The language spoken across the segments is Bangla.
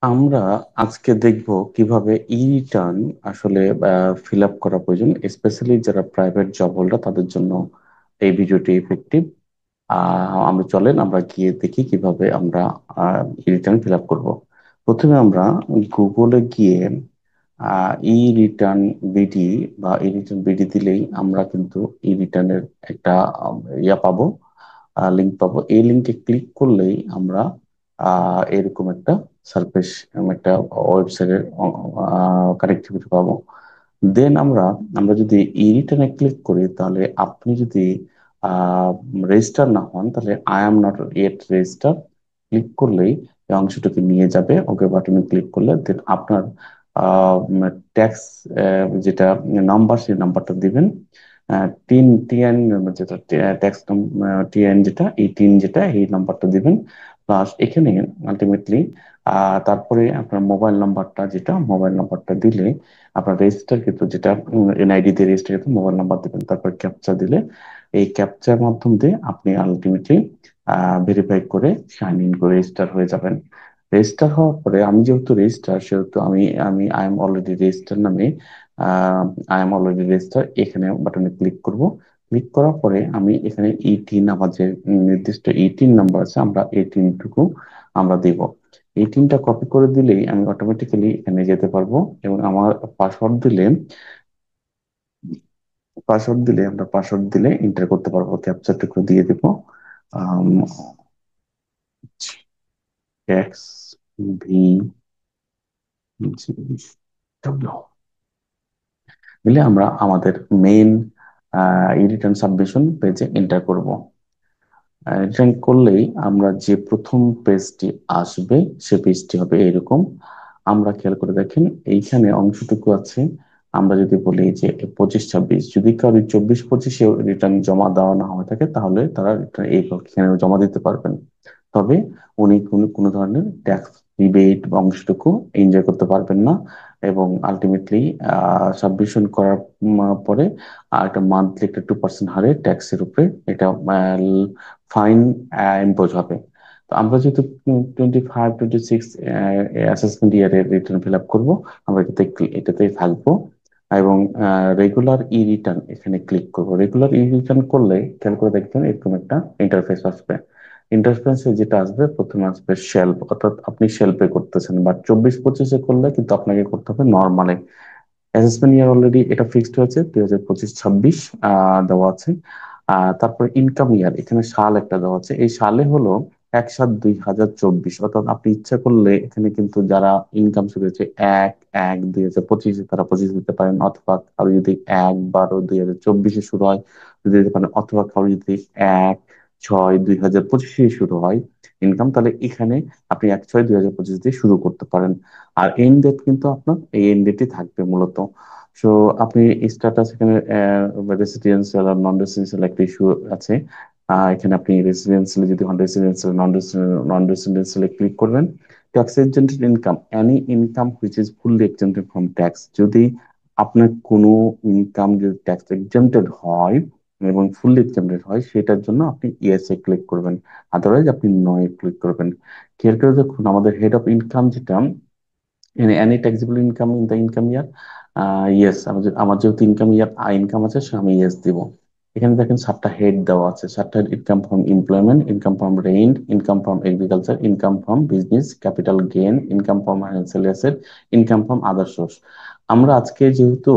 আমরা আজকে দেখব কিভাবে ই রিটার্ন আসলে ফিল আপ করা প্রয়োজন, স্পেশালি যারা প্রাইভেট জব হোল্ডার তাদের জন্য এই ভিডিওটি ইফেক্টিভ। আমরা চলেন আমরা গিয়ে দেখি কিভাবে আমরা ই রিটার্ন ফিল আপ করবো। প্রথমে আমরা গুগলে গিয়ে ই রিটার্ন বিডি বা ই রিটার্ন বিডি দিলেই আমরা কিন্তু ই রিটার্নের একটা ইয়া পাবো, লিঙ্ক পাবো। এই লিঙ্কে ক্লিক করলেই আমরা এরকম একটা সার্ফেস, একটা ওয়েবসাইটের কানেক্টিভিটি পাবো। দেন আমরা আমরা যদি ই রিটার্নে ক্লিক করি, তাহলে আপনি যদি রেজিস্টার না হন, তাহলে I am not yet register click করলেই এই অংশটুকু নিয়ে যাবে। ওকে বাটনে ক্লিক করলে দেন আপনার ট্যাক্স যেটা নাম্বার, সেই নাম্বারটা দিবেন। টিন টিএন যেটা ট্যাক্স টিএন, যেটা এই টিন যেটা এই নাম্বারটা দিবেন। প্লাস এখানে আলটিমেটলি তারপরে আপনার মোবাইল নাম্বারটা, যেটা মোবাইল নাম্বারটা দিলে আপনার রেজিস্টার কিন্তু, যেটা এনআইডি দিয়ে রেজিস্টার কিন্তু মোবাইল নাম্বার দিবেন, তারপর ক্যাপচা দিলে এই ক্যাপচার মাধ্যম দিয়ে আপনি আলটিমেটলি ভেরিফাই করে সাইন ইন করে রেজিস্টার হয়ে যাবেন। রেজিস্টার হওয়ার পরে আমি যেহেতু রেজিস্টার, সেহেতু আমি আমি আই এম অলরেডি রেজিস্টার নামে আই এম অলরেডি রেজিস্টার এখানে বাটনে ক্লিক করব। ক্লিক করার পরে আমি এখানে এইটিন, আমার যে নির্দিষ্ট এইটিন নাম্বার আছে, আমরা এইটিনটুকু আমরা দিব। এইটিনটা কপি করে দিলেই আমি অটোমেটিক্যালি এখানে যেতে পারবো, এবং আমার পাসওয়ার্ড দিলে আমরা পাসওয়ার্ড দিলে এন্টার করতে পারবো। ক্যাপচারটুকু দিয়ে দিব, এক্স ভি জি ডব্লিউ দিলে আমরা আমাদের মেইন রিটার্ন সাবমিশন পেজে এন্টার করব। রিটার্ন করলেই আমরা যে প্রথম পেজটি আসবে, সে পেজটি হবে এরকম। আমরা খেয়াল করে দেখেন, এইখানে অংশটুকু আছে। আমরা যদি বলি যে 25-26, যদি কারো 24-25-এ রিটার্ন জমা দেওয়া না হয়ে থাকে, তাহলে তারা রিটার্ন এখানে জমা দিতে পারবেন। তবে উনি কোনো কোনো ধরনের ট্যাক্স রিবেট বা অংশটুকু এনজয় করতে পারবেন না। এবং আলটিমেটলি সাবমিশন করার পরে একটা মান্থলি একটা 2% হারে ট্যাক্সের উপরে এটা ফাইন ইম্পোজ হবে। তো আমরা যেহেতু 25-26 অ্যাসেসমেন্ট ইয়ারের রিটার্ন ফিল আপ করবো, আমরা এটাতেই থাকবো। এবং রেগুলার ই রিটার্ন এখানে ক্লিক করবো। রেগুলার ই রিটার্ন করলে খেয়াল করে দেখবেন এরকম একটা ইন্টারফেস আসবে। ইন্টারফেসে যেটা আসবে, প্রথমে আসবে শেলফ, অর্থাৎ আপনি শেলফে করতেছেন। বা 24-25-এ করলে কিন্তু আপনাকে করতে হবে নর্মালে। অ্যাসেসমেন্ট ইয়ার অলরেডি এটা ফিক্সড হয়েছে, 2025-26 দেওয়া আছে। তারপরে ইনকাম ইয়ার, এখানে সাল একটা দেওয়া আছে। এই সালে হলো 1/7/2024, অর্থাৎ আপনি ইচ্ছা করলে এখানে কিন্তু যারা ইনকাম শুরু হয়েছে 1/1/2025, তারা 25 দিতে পারেন, অথবা কারো যদি 1/12/2024 শুরু হয় যদি দিতে পারেন, অথবা কারো যদি 1/6/2025 শুরু হয় ইনকাম, তাহলে এখানে আপনি 1/6/2025 দিয়ে শুরু করতে পারেন। আর এন্ড ডেট কিন্তু আপনার এই এন্ড ডেটই থাকবে মূলত। সো আপনি স্ট্যাটাস এখানে রেসিডেন্সিয়াল আর নন রেসিডেন্সিয়াল একটা ইস্যু আছে। এখানে আপনি রেসিডেন্সিয়াল যদি হন, রেসিডেন্সিয়াল নন রেসিডেন্সিয়াল ক্লিক করবেন। Tax exempted income, any income which is fully exempted from tax, যদি আপনার কোনো ইনকাম যদি ট্যাক্স এক্সেম্পটেড হয় এবং ফুললি এক্সেম্পটেড হয়, সেটার জন্য আপনি ইয়েস এ ক্লিক করবেন। আদারওয়াইজ আপনি নয় ক্লিক করবেন। খেয়াল করে দেখুন, আমাদের হেড অফ ইনকাম যেটা, any taxable income in the income year, yes. আমার যেহেতু ইনকাম ইয়ার ইনকাম আছে, সে আমি ইয়েস দিব। এখানে দেখেন 7টা হেড দেওয়া আছে। 7টা income from employment, income from rent, income from agriculture, income from business, capital gain, income from financial asset, income from other source. আমরা আজকে যেহেতু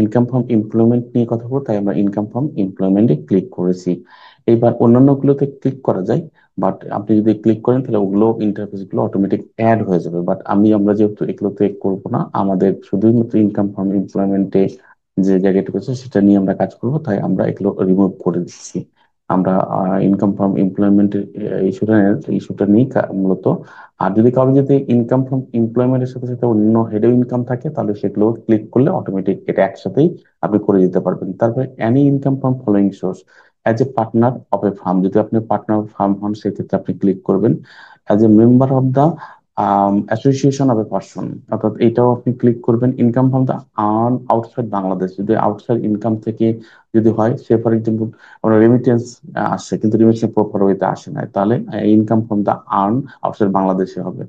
ইনকাম ফ্রম এমপ্লয়মেন্ট নিয়ে কথা বলবো, তাই আমরা ইনকাম ফ্রম এমপ্লয়মেন্টে ক্লিক করেছি। এইবার অন্যান্য গুলোতে ক্লিক করা যায়, বাট আপনি যদি ক্লিক করেন তাহলে ওগুলো ইন্টারফেস গুলো অটোমেটিক অ্যাড হয়ে যাবে। বাট আমরা যেহেতু এগুলোতে করবো না, আমাদের শুধুমাত্র ইনকাম ফ্রম এমপ্লয়মেন্টে যে জায়গাটুকু আছে সেটা নিয়ে আমরা কাজ করবো, তাই আমরা এগুলো রিমুভ করে দিচ্ছি। আমরা ইনকাম ফ্রম এমপ্লয়মেন্টের ইস্যুটা নিয়ে মূলত। আর যদি কারো যদি ইনকাম ফ্রম এমপ্লয়মেন্টের সাথে সাথে অন্য হেডেও ইনকাম থাকে, তাহলে সেগুলো ক্লিক করলে অটোমেটিক এটা একসাথেই আপনি করে দিতে পারবেন। তারপরে any income from following source, as a partner of a firm, যদি আপনি পার্টনার ফার্ম হন, সেক্ষেত্রে আপনি ক্লিক করবেন। As a member of the association of a person, অর্থাৎ এটাও আপনি ক্লিক করবেন। Income from the earn outside Bangladesh, যদি আউটসাইড ইনকাম থেকে যদি হয়, সে ফর এক্সাম্পল আমরা রেমিটেন্স আসছে কিন্তু রেমিটেন্স প্রপার ওয়েতে আসে না, তাহলে income from the earn outside বাংলাদেশে হবে।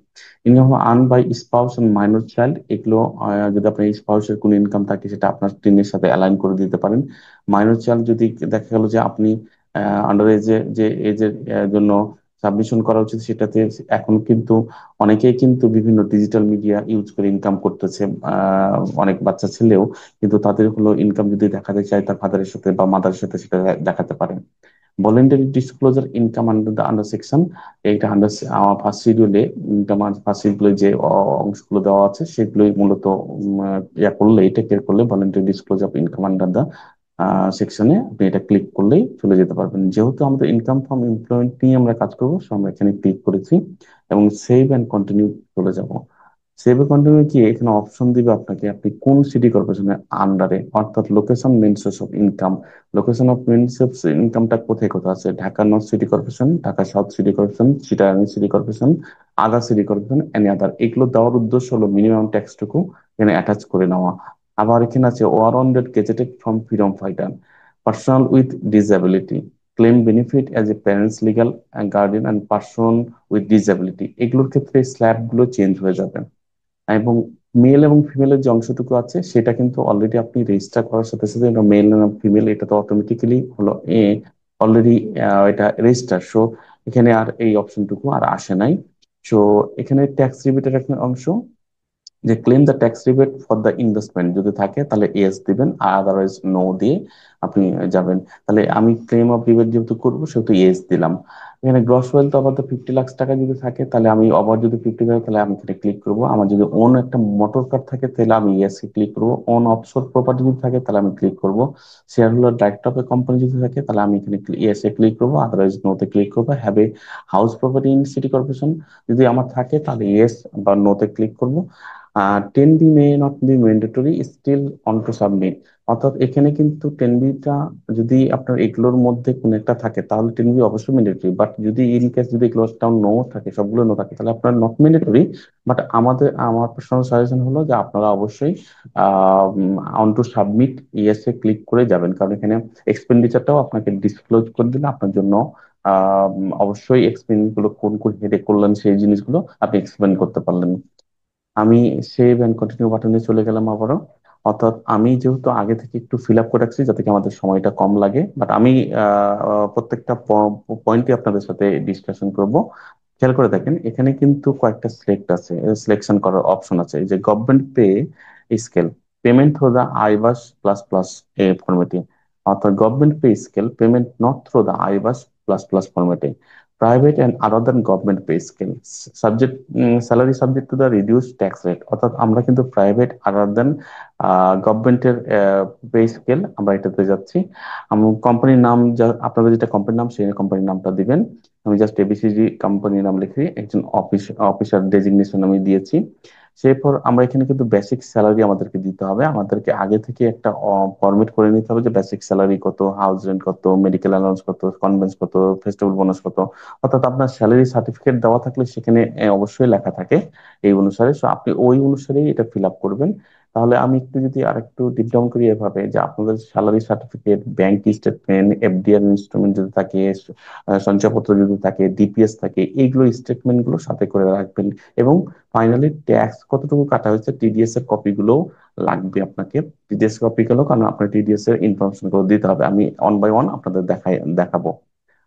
Income earn by spouse and minor child, এগুলো যদি আপনার স্পাউসের কোনো ইনকাম থাকে সেটা আপনার টিনের সাথে অ্যালাইন করে দিতে পারেন। মাইনর চাইল্ড যদি দেখা গেল যে আপনি আন্ডার এজে, যে এজের জন্য সাবমিশন করা উচিত সেটাতে, এখন কিন্তু অনেকেই কিন্তু বিভিন্ন ডিজিটাল মিডিয়া ইউজ করে ইনকাম করতেছে, অনেক বাচ্চা ছেলেও, কিন্তু তাদের হলো ইনকাম যদি দেখাতে চায় তার ফাদারের সাথে বা মাদারের সাথে, সেটা দেখাতে পারে। Voluntary disclosure income under the under section, এইটা আন্ডার ফার্স্ট শিডিউলে, ইনকাম ফার্স্ট শিডিউলে যে অংশগুলো দেওয়া আছে সেগুলোই মূলত ইয়া করলে, এটা ক্লিক করলে voluntary disclosure of income under the সেকশনে আপনি এটা ক্লিক করলেই চলে যেতে পারবেন। যেহেতু আমাদের ইনকাম ফ্রম এমপ্লয়মেন্ট নিয়ে আমরা কাজ করবো, সো আমরা এখানে ক্লিক করেছি এবং সেভ অ্যান্ড কন্টিনিউ চলে যাব। সেভ কন্টিনিউ কি, এখানে অপশন দিবে আপনাকে আপনি কোন সিটি কর্পোরেশনের আন্ডারে, অর্থাৎ location main source of income. Location of main source ইনকামটা কোথায় কোথায় আছে, Dhaka north city corporation, Dhaka south city corporation, Chittagong city corporation, other city corporation, any other. এগুলো দেওয়ার উদ্দেশ্য হলো মিনিমাম ট্যাক্সটুকু এখানে অ্যাটাচ করে নেওয়া। আবার এখানে আছে warranted gazetted from freedom fighter, personal with disability, claim benefit as a parents legal guardian and person with disability, এগুলোর ক্ষেত্রে স্ল্যাব গুলো চেঞ্জ হয়ে যাবে। এবং মেল এবং ফিমেলের যে অংশটুকু আছে সেটা কিন্তু অলরেডি আপনি রেজিস্টার করার সাথে সাথে, মেল এবং ফিমেল এটা তো অটোমেটিক্যালি হলো অলরেডি এটা রেজিস্টার, সো এখানে আর এই অপশনটুকু আর আসে নাই। সো এখানে ট্যাক্স রিবেটের একটা অংশ, যে claim the tax rebate for the investment যদি থাকে তাহলে ইয়েস দিবেন, আর আদারওয়াইজ নো দিয়ে আপনি যাবেন। তাহলে আমি ক্লেম অফ রিবেট যেহেতু করবো সেহেতু ইয়েস দিলাম। এখানে গ্রস ওয়েলথ আবার 50 লাখ টাকা যদি থাকে তাহলে আমি আবার যদি 50 থাকে তাহলে আমি এখানে ক্লিক করবো। আমার যদি ওন একটা মোটর কার থাকে তাহলে আমি ইয়েসে ক্লিক করবো। ওন অফশোর প্রপার্টি যদি থাকে তাহলে আমি ক্লিক করবো। Share holder director of a company যদি থাকে তাহলে আমি এখানে ইয়েসে ক্লিক করবো, আদারওয়াইজ নোতে ক্লিক করবো। Have a house property in city corporation যদি আমার থাকে তাহলে ইয়েস বা নোতে ক্লিক করবো। 10B may not be mandatory still on to submit, অর্থাৎ এখানে কিন্তু 10B-টা যদি আপনার এগুলোর মধ্যে কোন একটা থাকে তাহলে 10B অবশ্যই ম্যান্ডেটরি, বাট যদি ইন কেস যদি এগুলোটাও নো থাকে, সবগুলো নো থাকে, তাহলে আপনার নট ম্যান্ডেটরি। বাট আমার পার্সোনাল সাজেশন হলো যে আপনারা অবশ্যই on to submit yes A click করে যাবেন, কারণ এখানে এক্সপেন্ডিচারটাও আপনাকে ডিসক্লোজ করে দিলে আপনার জন্য অবশ্যই এক্সপেন্স গুলো কোন কোন হেডে করলেন সেই জিনিসগুলো আপনি এক্সপ্লেন করতে পারলেন। আমি সেভ এন্ড কন্টিনিউ বাটনে চলে গেলাম আবারও। অর্থাৎ আমি যেহেতু আগে থেকে একটু ফিল আপ করে রাখছি যাতে কি আমাদের সময়টা কম লাগে, বাট আমি প্রত্যেকটা পয়েন্টই আপনাদের সাথে ডিসকাশন করব। খেয়াল করে দেখেন এখানে কিন্তু কয়েকটা সিলেক্ট আছে, সিলেকশন করার অপশন আছে, এই যে government pay scale, payment through the iBAS plus plus এ ফরম্যাটে, অর্থাৎ government pay scale payment not through the iBAS plus plus ফরম্যাটে, private and other than government pay scale subject, salary subject to the reduce tax rate, অর্থাৎ আমরা কিন্তু প্রাইভেট আদার দেন গভর্নমেন্টের পে স্কেল আমরা এটাতে যাচ্ছি। কোম্পানির নাম আপনাদের যেটা কোম্পানির নাম সেই কোম্পানির নামটা দিবেন। আমি জাস্ট এবিসিডি কোম্পানির নাম লিখে একজন অফিসার ডেজিগনেশন আমি দিয়েছি। সেরপর আমরা এখানে কিন্তু বেসিক স্যালারি আমাদেরকে দিতে হবে, আমাদেরকে আগে থেকে একটা ফরমেট করে নিতে হবে যে বেসিক স্যালারি কত, হাউস রেন্ট কত, মেডিকেল অ্যালাউন্স কত, কনভেন্স কত, ফেস্টিভ্যাল বোনাস কত, অর্থাৎ আপনার স্যালারি সার্টিফিকেট দেওয়া থাকলে সেখানে অবশ্যই লেখা থাকে এই অনুসারে, সো আপনি ওই অনুসারেই এটা ফিল আপ করবেন। তাহলে আমি একটু যদি আরেকটু ডিপ ডাউন করি এভাবে, যে আপনাদের salary certificate, bank statement, FDR instrument যদি থাকে, সঞ্চয়পত্র যদি থাকে, ডিপিএস থাকে, এইগুলো স্টেটমেন্ট গুলো সাথে করে রাখবেন। এবং ফাইনালি ট্যাক্স কতটুকু কাটা হয়েছে টিডিএস এর কপি গুলো লাগবে আপনাকে, টিডিএস কপি গুলো, কারণ আপনার টিডিএস এর ইনফরমেশন গুলো দিতে হবে। আমি ওয়ান বাই ওয়ান আপনাদের দেখাবো।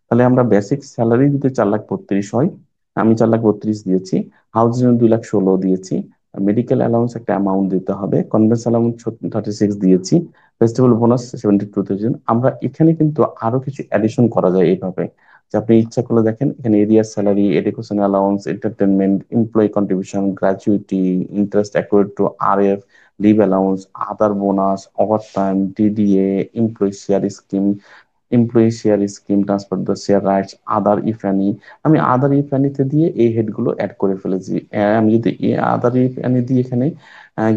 তাহলে আমরা বেসিক স্যালারি যদি 4,32,000 হয়, আমি 4,32,000 দিয়েছি, হাউজিং 2,16,000 দিয়েছি, মেডিকেল অ্যালাউন্স একটা অ্যামাউন্ট দিতে হবে, কনভেন্স অ্যালাউন্স 36 দিয়েছি, ফেস্টিভ্যাল বোনাস 72,000। আমরা এখানে কিন্তু আরো কিছু অ্যাডিশন করা যায় এইভাবে, যে আপনি ইচ্ছা করলে দেখেন এখানে arrear salary, education allowance, entertainment, employee contribution, gratuity, interest accrued to RF, leave allowance, other bonus, overtime, DDA, employee share scheme, employee share scheme, transfer the share rights, other if any. আমি আদার ইফ এনিতে দিয়ে এই হেড গুলো অ্যাড করে ফেলেছি। আমি যদি আদার ইফ এনি দিয়ে এখানে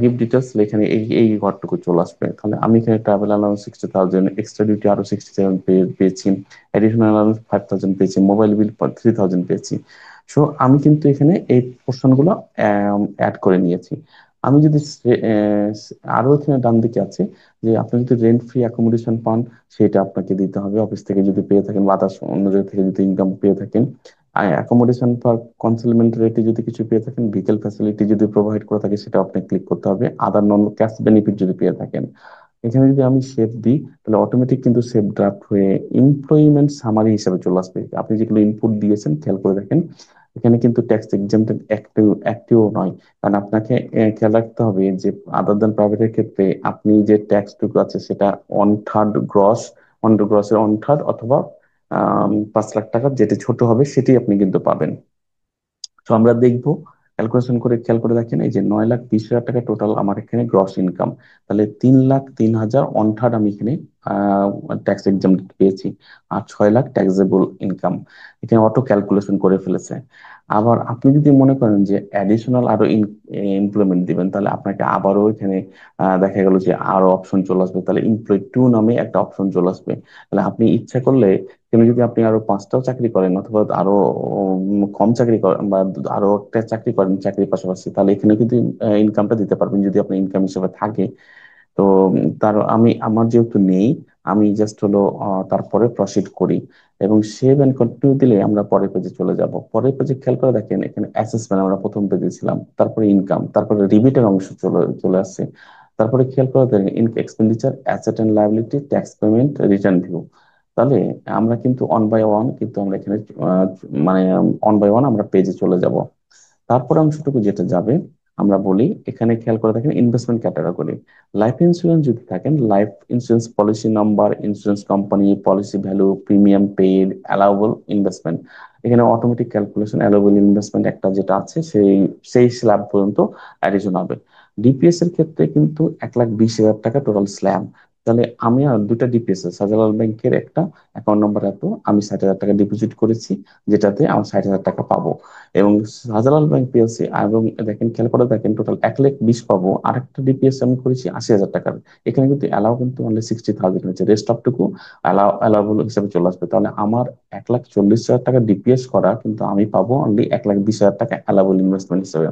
গিভ ডিটেলস এখানে এই এই ঘরটুকু চলে আসবে। তাহলে আমি এখানে ট্রাভেল অ্যালাউন্স 60,000, এক্সট্রা ডিউটি আরো 67 পেয়েছি, এডিশনাল অ্যালাউন্স 5,000 পেয়েছি, মোবাইল বিল 3,000 পেয়েছি। সো আমি কিন্তু এখানে এই পোর্শন গুলো অ্যাড করে নিয়েছি। আমি যদি আরো এখানে ডান দিকে আছে যে আপনি যদি রেন্ট ফ্রি অ্যাকোমোডেশন পান, সেটা আপনাকে দিতে হবে অফিস থেকে যদি পেয়ে থাকেন বা আদার্স অন্য জায়গা থেকে যদি ইনকাম পেয়ে থাকেন। আর অ্যাকোমোডেশন ফর কনসিলমেন্ট রেটে যদি কিছু পেয়ে থাকেন, ভেহিকেল ফ্যাসিলিটি যদি প্রোভাইড করে থাকে, সেটা আপনি ক্লিক করতে হবে। আদার নন ক্যাশ বেনিফিট যদি পেয়ে থাকেন, এখানে যদি আমি সেভ দিই, তাহলে অটোমেটিক কিন্তু সেভ ড্রাফট হয়ে এমপ্লয়মেন্ট সামারি হিসেবে চলে আসবে। আপনি যেগুলো ইনপুট দিয়েছেন খেয়াল করে দেখেন, এখানে কিন্তু ট্যাক্স এক্সামটেড অ্যাক্টিভ অ্যাক্টিভ নয়। কারণ আপনাকে খেয়াল রাখতে হবে যে আদার দেন প্রাইভেটের ক্ষেত্রে আপনি যে ট্যাক্সটুকু আছে সেটা অন থার্ড গ্রস, অন গ্রসের অন থার্ড অথবা 5 লাখ টাকা যেটা ছোট হবে সেটি আপনি কিন্তু পাবেন। তো আমরা দেখবো ক্যালকুলেশন করে, খেয়াল করে দেখেন, এই যে 9,20,000 টাকা টোটাল আমার এখানে গ্রস ইনকাম। তাহলে 3,03,000 অন থার্ড আমি এখানে ট্যাক্স এক্সাম পেয়েছি, আর 6 লাখ ট্যাক্সেবল ইনকাম এখানে অটো ক্যালকুলেশন করে ফেলেছে। আবার আপনি যদি মনে করেন যে অ্যাডিশনাল আরো ইমপ্লয়মেন্ট দিবেন, তাহলে আপনাকে আবারও এখানে দেখা গেল যে আরো অপশন চলে আসবে। তাহলে এমপ্লয় টু নামে একটা অপশন চলে আসবে। তাহলে আপনি ইচ্ছা করলে, কিন্তু যদি আপনি আরো 5টাও চাকরি করেন অথবা আরো কম চাকরি করেন বা আরো একটা চাকরি করেন চাকরির পাশাপাশি, তাহলে এখানে কিন্তু ইনকামটা দিতে পারবেন যদি আপনার ইনকাম হিসেবে থাকে। তো তার আমি আমার যেহেতু নেই, আমি জাস্ট হলো তারপরে প্রসিড করি এবং সেভ এন্ড কন্টিনিউ দিলে আমরা পরের পেজে চলে যাব। পরের পেজে খেয়াল করে দেখেন, এখানে অ্যাসেসমেন্ট আমরা প্রথম পেজে ছিলাম, তারপরে ইনকাম, তারপরে রিবিটের অংশ চলে চলে আসছে। তারপরে খেয়াল করে দেখেন expenditure, asset and liability, tax payment, return view. তাহলে আমরা কিন্তু ওয়ান বাই ওয়ান কিন্তু আমরা এখানে আহ, মানে ওয়ান বাই ওয়ান আমরা পেজে চলে যাব। তারপর অংশটুকু যেটা যাবে, আমরা বলি এখানে খেয়াল করে দেখেন ইনভেস্টমেন্ট ক্যাটাগরি। লাইফ ইন্স্যুরেন্স যদি থাকেন, life insurance policy number, insurance company, policy value, premium paid, allowable investment. এখানে অটোমেটিক ক্যালকুলেশন অ্যালাউবল ইনভেস্টমেন্ট একটা যেটা আছে সেই সেই স্ল্যাব পর্যন্ত অ্যাডিশন হবে। ডিপিএস এর ক্ষেত্রে কিন্তু 1,20,000 টাকা টোটাল স্ল্যাব। তাহলে আমি আর দুটা ডিপিএস, শাহজালাল ব্যাংকের একটা অ্যাকাউন্ট নাম্বার এত, আমি 60,000 টাকা ডিপোজিট করেছি, যেটাতে আমি 60,000 টাকা পাবো। এবং শাহজালাল ব্যাংক পিএলসি, এবং দেখেন খেয়াল করে দেখেন টোটাল 1,20,000 পাবো। আরেকটা ডিপিএস আমি করেছি 80,000 টাকার, এখানে কিন্তু অ্যালাউ কিন্তু অনলি 60,000 হয়েছে, রেস্ট অফটুকু অ্যালাউবল হিসাবে চলে আসবে। তাহলে আমার 1,40,000 টাকা ডিপিএস করা কিন্তু আমি পাবো অনলি 1,20,000 টাকা অ্যালাউবল ইনভেস্টমেন্ট হিসেবে।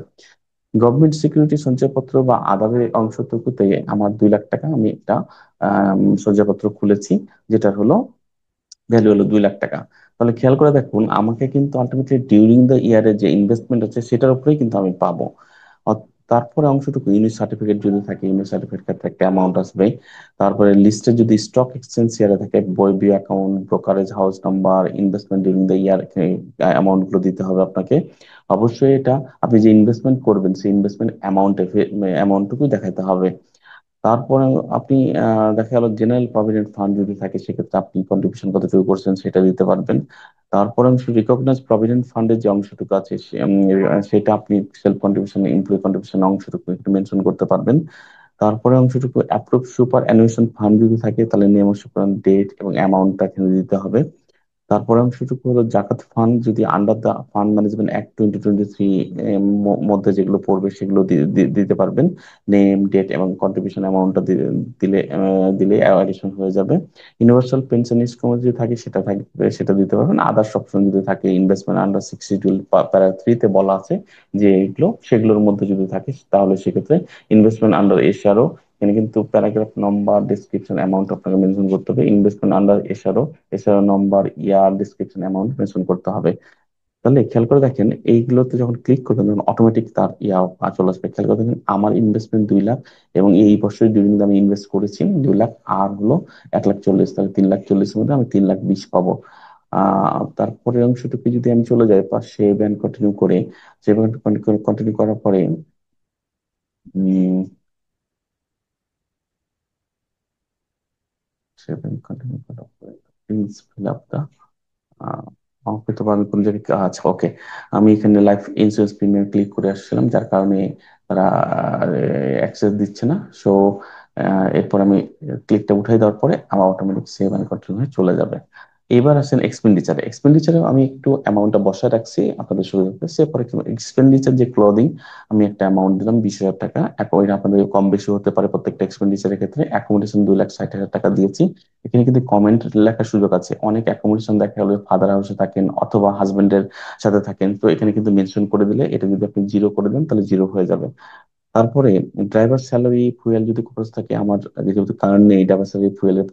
গভর্নমেন্ট সিকিউরিটি সঞ্চয়পত্র বা আদারের অংশটুকুতে আমার 2 লাখ টাকা আমি একটা সঞ্চয়পত্র খুলেছি, যেটা হলো ভ্যালু হলো 2 লাখ টাকা। তাহলে খেয়াল করে দেখুন, আমাকে কিন্তু আলটিমেটলি ডিউরিং দ্য ইয়ারে যে ইনভেস্টমেন্ট আছে সেটার উপরেই কিন্তু আমি পাবো। তারপরে অংশটুকু ইউনিট সার্টিফিকেট যদি থাকে, ইউনিট সার্টিফিকেট ক্ষেত্রে একটা অ্যামাউন্ট আসবে। তারপরে লিস্টে যদি স্টক এক্সচেঞ্জ শেয়ারে থাকে, বই বি account, brokerage house number, investment during the year, amount গুলো দিতে হবে আপনাকে। অবশ্যই এটা আপনি যে ইনভেস্টমেন্ট করবেন সেই ইনভেস্টমেন্ট অ্যামাউন্টটুকু দেখাতে হবে। তারপরে আপনি দেখা গেল জেনারেল প্রভিডেন্ট ফান্ড যদি থাকে, সেক্ষেত্রে আপনি কন্ট্রিবিউশন কতটুকু করছেন সেটা দিতে পারবেন। তারপরে অংশ রিকগনাইজ প্রভিডেন্ট ফান্ডের যে অংশটুকু আছে সেটা আপনি সেলফ কন্ট্রিবিউশন, এমপ্লয়ি কন্ট্রিবিউশন অংশটুকু একটু মেনশন করতে পারবেন। তারপরে অংশটুকু অ্যাপ্রুভ সুপার অ্যানুয়েশন ফান্ড যদি থাকে, তাহলে নিয়ম ডেট এবং অ্যামাউন্টটা এখানে দিতে হবে। তারপরে অংশটুকু হলো জাকাত ফান্ড, যদি under the fund management act 2023 মধ্যে যেগুলো পড়বে সেগুলো দিতে পারবেন। নেম, ডেট এবং কন্ট্রিবিউশন অ্যামাউন্টটা দিলে অ্যাডিশন হয়ে যাবে। ইউনিভার্সাল পেনশন স্কিম যদি থাকে সেটা থাকবে, সেটা দিতে পারবেন। আদার্স অপশন যদি থাকে, ইনভেস্টমেন্ট আন্ডার 62 প্যারা 3 তে বলা আছে যে এইগুলো, সেগুলোর মধ্যে যদি থাকে তাহলে সেক্ষেত্রে ইনভেস্টমেন্ট আন্ডার এশিয়ারও, এখানে কিন্তু প্যারাগ্রাফ নম্বর, ডেসক্রিপশন, অ্যামাউন্ট আপনাকে মেনশন করতে হবে। ইনভেস্টমেন্ট আন্ডার এশিয়ারও, এছাড়া নম্বর, ইয়ার, ডিসক্রিপশন, অ্যামাউন্ট মেনশন করতে হবে। তাহলে খেয়াল করে দেখেন এইগুলোতে যখন ক্লিক করবেন তখন অটোমেটিক তার চলে আসবে। খেয়াল করে দেখেন আমার ইনভেস্টমেন্ট 2 লাখ, এবং এই বছর ডিউরিং আমি ইনভেস্ট করেছি 2 লাখ, আর হলো 1,40,000, তাহলে 3,40,000 মধ্যে আমি 3,20,000 পাবো। তারপরে অংশটুকু যদি আমি চলে যাই পাশে ব্যাংক কন্টিনিউ করে, সেভেন কন্টিনিউ করার পরে সেভেন কন্টিনিউ করার পরে প্লিজ ফিল আপ দা, হয়তো বা আমি কোন জায়গায়, আচ্ছা ওকে, আমি এখানে লাইফ ইন্স্যুরেন্স প্রিমিয়াম ক্লিক করে আসছিলাম, যার কারণে তারা অ্যাক্সেস দিচ্ছে না। সো এরপর আমি ক্লিকটা উঠাই দেওয়ার পরে আমার অটোমেটিক সেভ অ্যান্ড কন্টিনিউ হয়ে চলে যাবে। এবার আসেন এক্সপেন্ডিচারে। এক্সপেন্ডিচারে আমি একটু অ্যামাউন্টটা বসায় রাখছি আপনাদের সুবিধার্থে। সে পরে এক্সপেন্ডিচার যে ক্লদিং, আমি একটা অ্যামাউন্ট দিলাম 20,000 টাকা। ওই আপনাদের কম বেশি হতে পারে প্রত্যেকটা এক্সপেন্ডিচারের ক্ষেত্রে। অ্যাকোমোডেশন 2,60,000 টাকা দিয়েছি। এখানে কিন্তু কমেন্ট লেখার সুযোগ আছে। অনেক অ্যাকোমোডেশন দেখা গেলো ফাদার হাউসে থাকেন অথবা হাজবেন্ডের সাথে থাকেন, তো এখানে কিন্তু মেনশন করে দিলে, এটা যদি আপনি জিরো করে দেন তাহলে জিরো হয়ে যাবে। তারপরে ড্রাইভার স্যালারি, ফুয়েল যদি খরচ থাকে, আমার যেহেতু কারেন্ট নেই ড্রাইভার স্যালারি ফুয়েলের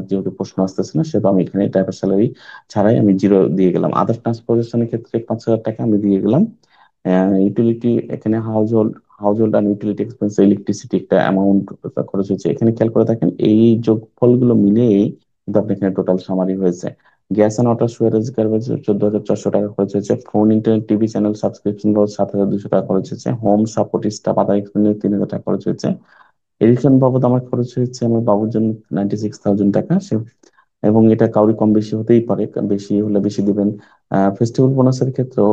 যেহেতু প্রশ্ন আসতেছে না, সেহেতু আমি এখানে ড্রাইভার স্যালারি ছাড়াই আমি জিরো দিয়ে গেলাম। আদার ট্রান্সপোর্টেশনের ক্ষেত্রে 5,000 টাকা আমি দিয়ে গেলাম। ইউটিলিটি, এখানে হাউস হোল্ড, হাউস হোল্ড আর ইউটিলিটি এক্সপেন্স, ইলেকট্রিসিটি একটা অ্যামাউন্ট খরচ হয়েছে। এখানে খেয়াল করে দেখেন, এই যোগফলগুলো মিলিয়েই কিন্তু আপনার এখানে টোটাল সামারি হয়েছে। Gas and water Suarez garbage 14,400 টাকা খরচ হয়েছে। Phone, internet, TV channel subscription 7,200 টাকা খরচ হয়েছে। হোম সাপোর্ট স্টাফ আদার এক্সপেন্স 3,000 টাকা খরচ হয়েছে। এডিশন বাবদ আমার খরচ হয়েছে আমার বাবুর জন্য 96,000 টাকা। সে এবং এটা কাউরি কম বেশি হতেই পারে, বেশি হলে বেশি দিবেন। ফেস্টিভ্যাল বোনাসের ক্ষেত্রেও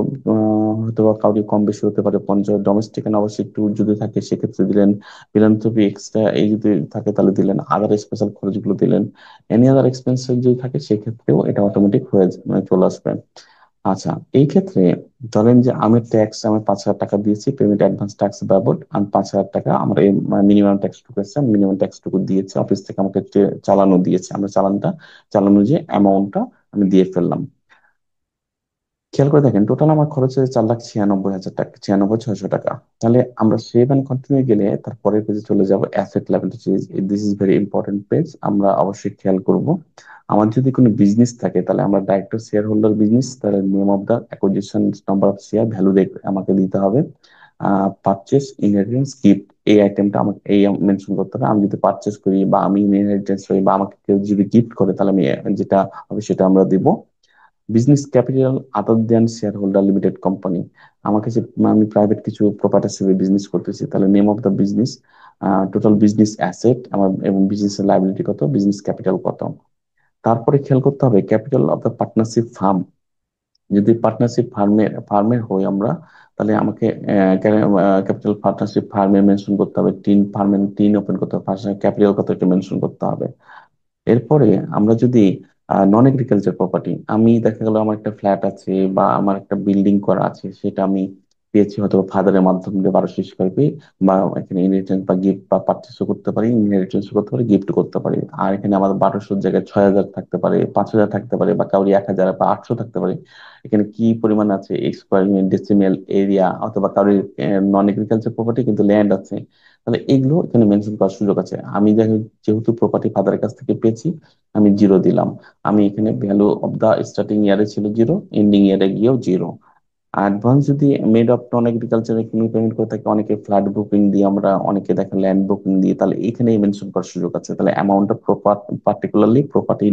হয়তো বা কাউরি কম বেশি হতে পারে 50। ডোমেস্টিক এন্ড আবাসিক ট্যুর যদি থাকে সেক্ষেত্রে দিলেন। ফিলান্থ্রপি এক্সট্রা এই যদি থাকে তাহলে দিলেন। আদার স্পেশাল খরচগুলো দিলেন। এনি আদার এক্সপেন্স যদি থাকে সেক্ষেত্রেও এটা অটোমেটিক হয়ে চলে আসবে। আচ্ছা, এই ক্ষেত্রে ধরেন যে আমি ট্যাক্স, আমি 5,000 টাকা দিয়েছি পেমেন্ট অ্যাডভান্স ট্যাক্স বাবদ। আমি 5,000 টাকা আমার এই মিনিমাম ট্যাক্স টুকু আছে, মিনিমাম ট্যাক্স টুকু দিয়েছে, অফিস থেকে আমাকে চালানো দিয়েছে, আমরা চালানো যে অ্যামাউন্টটা আমি দিয়ে ফেললাম। খেয়াল করে দেখেন টোটাল আমার খরচ হয়েছে 4,96,000 টাকা, 96,600 টাকা। তাহলে আমরা সেভ অ্যান্ড কন্টিনিউ গেলে তারপরের পেজে চলে যাব, asset liability. This is very important page, আমরা অবশ্যই খেয়াল করব। আমার যদি কোনো বিজনেস থাকে তাহলে আমরা ডাইরেক্টর শেয়ার হোল্ডার বিজনেস, তাহলে name of the acquisition, number of share, value আমাকে দিতে হবে। পারচেস, ইনহেরিটেন্স, গিফট, এই আইটেমটা আমাকে এই মেনশন করতে হবে। আমি যদি পারচেস করি বা আমি ইনহেরিটেন্স করি বা আমাকে কেউ যদি গিফট করে তাহলে আমি যেটা হবে সেটা আমরা দিব। বিজনেস ক্যাপিটাল আদার দেন শেয়ার হোল্ডার লিমিটেড কোম্পানি, আমাকে যে আমি প্রাইভেট কিছু প্রপার্টি হিসেবে বিজনেস করতেছি, তাহলে name of the business, total business asset আমার এবং বিজনেস লাইবিলিটি কত, বিজনেস ক্যাপিটাল কত। তারপরে খেয়াল করতে হবে capital of the partnership firm. যদি পার্টনারশিপ ফার্মের হই আমরা, তাহলে আমাকে ক্যাপিটাল পার্টনারশিপ ফার্মে মেনশন করতে হবে। টিন ওপেন করতে হবে, ক্যাপিটাল কত এটা মেনশন করতে হবে। এরপরে আমরা যদি নন এগ্রিকালচার প্রপার্টি, আমি দেখা গেল আমার একটা ফ্ল্যাট আছে বা আমার একটা বিল্ডিং করা আছে, সেটা আমি পেয়েছি হয়তো ফাদারের মাধ্যমে 1200 স্কোয়ার ফিট, বা এখানে ইনহেরিটেন্স বা গিফট বা পারচেসও করতে পারি, ইনহেরিটেন্স করতে পারি, গিফট করতে পারি। আর এখানে আমাদের 1200 জায়গায় 6,000 থাকতে পারে, 5,000 থাকতে পারে, বা কাউরি 1,000 বা 800 থাকতে পারে। এখানে কি পরিমাণ আছে, স্কোয়ার ডেসিমেল এরিয়া, অথবা কারোর নন এগ্রিকালচার প্রপার্টি কিন্তু ল্যান্ড আছে, তাহলে এগুলো এখানে মেনশন করার সুযোগ আছে। আমি যেহেতু প্রপার্টি ফাদারের কাছ থেকে পেয়েছি, আমি জিরো দিলাম। আমি এখানে ভ্যালু অফ দা স্টার্টিং ইয়ারে ছিল জিরো, এন্ডিং ইয়ারে গিয়েও জিরো। অ্যাডভান্স যদি মেড অফ নন এগ্রিকালচার কোনো পেমেন্ট করে থাকে, অনেকে ফ্ল্যাট বুকিং দিয়ে, আমরা অনেকে দেখা ল্যান্ড বুকিং দিয়ে, তাহলে এখানে মেনশন করার সুযোগ আছে। তাহলে অ্যামাউন্টটা পার্টিকুলারলি প্রপার্টি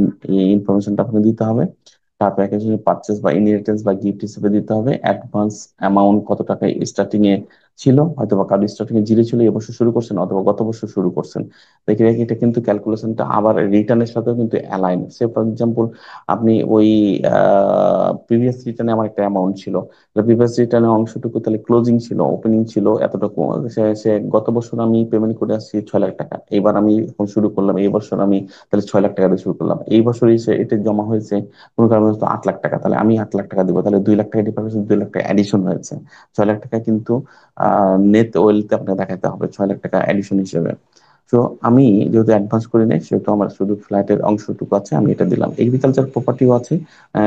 ইনফরমেশনটা আপনাকে দিতে হবে। তার প্যাকেজ পারচেস বা ইনহেরিটেন্স বা গিফট হিসেবে দিতে হবে। অ্যাডভান্স অ্যামাউন্ট কত টাকা স্টার্টিং এ ছিল, হয়তো বা কারো স্টার্টিং এ জিরো ছিল, এবছর শুরু করছেন অথবা গত বছর শুরু করছেন। দেখে দেখে এটা কিন্তু ক্যালকুলেশনটা আবার রিটার্নের সাথেও কিন্তু অ্যালাইন। সে ফর এক্সাম্পল, আপনি ওই প্রিভিয়াস রিটার্নে আমার একটা অ্যামাউন্ট ছিল, প্রিভিয়াস রিটার্নের অংশটুকু তাহলে ক্লোজিং ছিল, ওপেনিং ছিল এতটুকু, সে গত বছর আমি পেমেন্ট করে আসছি 6,00,000 টাকা, এবার আমি এখন শুরু করলাম, এই বছর আমি তাহলে 6,00,000 টাকা দিয়ে শুরু করলাম, এই বছরই এটা জমা হয়েছে কোনো কারণে তো 8,00,000 টাকা, তাহলে আমি 8,00,000 টাকা দিব, তাহলে 2,00,000 টাকা ডিফারেন্স, 2,00,000 টাকা অ্যাডিশন হয়েছে। 6,00,000 টাকা কিন্তু নেট ওয়েলথে আপনাকে দেখাতে হবে 6,00,000 টাকা অ্যাডিশন হিসেবে। তো আমি যেহেতু অ্যাডভান্স করি নাই, সেহেতু আমার শুধু ফ্ল্যাটের অংশটুকু আছে, আমি এটা দিলাম। এগ্রিকালচার প্রপার্টিও আছে,